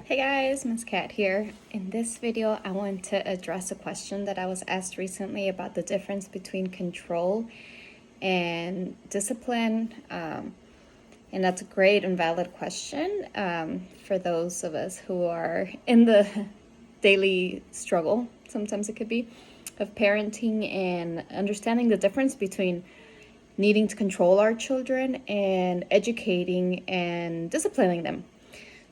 Hey guys, Miss Cat here. In this video, I want to address a question that I was asked recently about the difference between control and discipline. And that's a great and valid question for those of us who are in the daily struggle, sometimes it could be, of parenting and understanding the difference between needing to control our children and educating and disciplining them.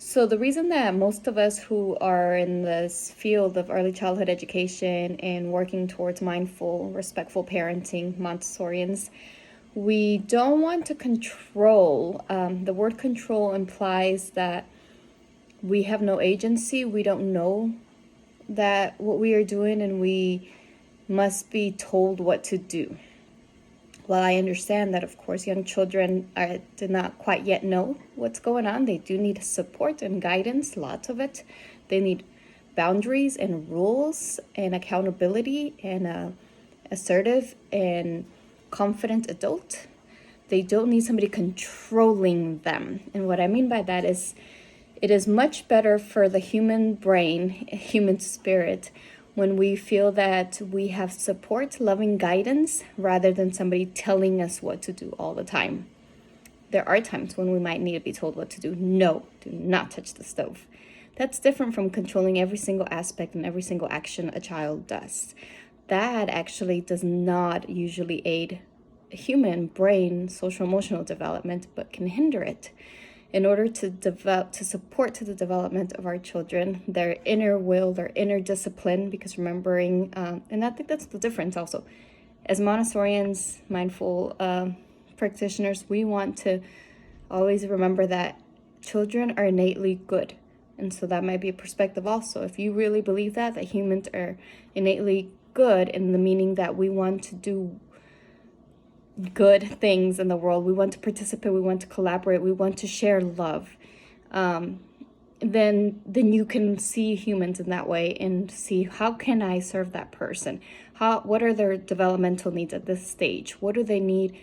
So, the reason that most of us who are in this field of early childhood education and working towards mindful, respectful parenting, Montessorians, we don't want to control. The word control implies that we have no agency, we don't know that what we are doing, and we must be told what to do. While I understand that, of course, young children do not quite yet know what's going on, they do need support and guidance, lots of it. They need boundaries and rules and accountability and a assertive and confident adult. They don't need somebody controlling them. And what I mean by that is it is much better for the human brain, human spirit, when we feel that we have support, loving guidance, rather than somebody telling us what to do all the time. There are times when we might need to be told what to do. No, do not touch the stove. That's different from controlling every single aspect and every single action a child does. That actually does not usually aid human brain social emotional development, but can hinder it. In order to develop, to support to the development of our children, their inner will, their inner discipline, because remembering, and I think that's the difference also. As Montessorians, mindful practitioners, we want to always remember that children are innately good. And so that might be a perspective also. If you really believe that humans are innately good in the meaning that we want to do good things in the world, we want to participate, we want to collaborate, we want to share love, then you can see humans in that way and see, how can I serve that person? What are their developmental needs at this stage? What do they need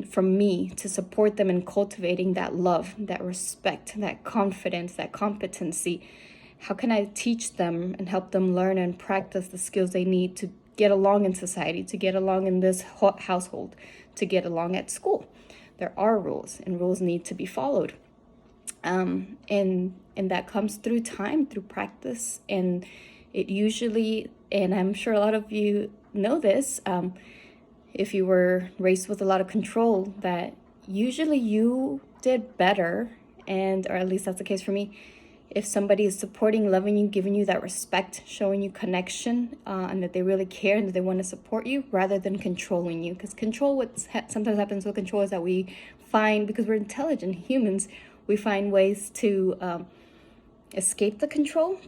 from me to support them in cultivating that love, that respect, that confidence, that competency? How can I teach them and help them learn and practice the skills they need to get along in society, to get along in this household, to get along at school? There are rules, and rules need to be followed. And that comes through time, through practice, and it usually, and I'm sure a lot of you know this, if you were raised with a lot of control, that usually you did better, and or at least that's the case for me, if somebody is supporting, loving you, giving you that respect, showing you connection, and that they really care and that they want to support you, rather than controlling you. Because control, sometimes happens with control is that we find, because we're intelligent humans, we find ways to escape the control,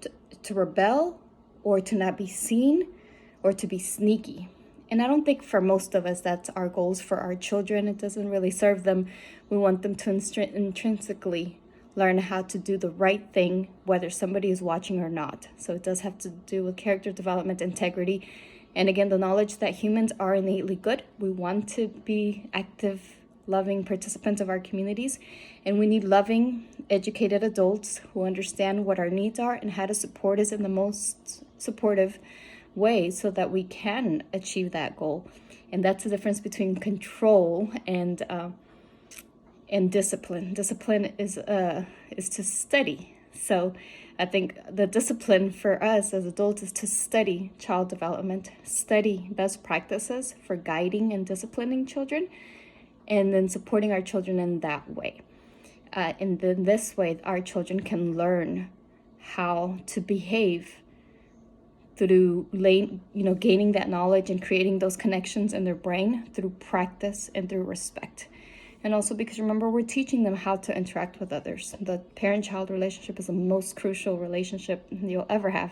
to rebel, or to not be seen, or to be sneaky. And I don't think for most of us that's our goals for our children. It doesn't really serve them. We want them to intrinsically learn how to do the right thing, whether somebody is watching or not. So it does have to do with character development, integrity, and again, the knowledge that humans are innately good. We want to be active, loving participants of our communities, and we need loving, educated adults who understand what our needs are and how to support us in the most supportive way so that we can achieve that goal. And that's the difference between control and discipline. Discipline is to study. So I think the discipline for us as adults is to study child development, study best practices for guiding and disciplining children, and then supporting our children in that way. And then this way, our children can learn how to behave through gaining that knowledge and creating those connections in their brain through practice and through respect. And also because, remember, we're teaching them how to interact with others. The parent-child relationship is the most crucial relationship you'll ever have.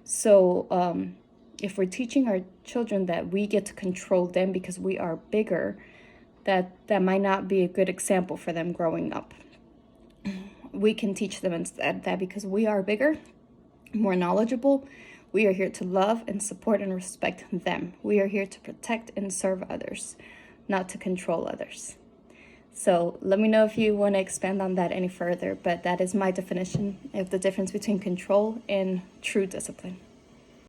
So if we're teaching our children that we get to control them because we are bigger, that might not be a good example for them growing up. We can teach them instead that because we are bigger, more knowledgeable, we are here to love and support and respect them. We are here to protect and serve others, not to control others. So let me know if you want to expand on that any further, but that is my definition of the difference between control and true discipline.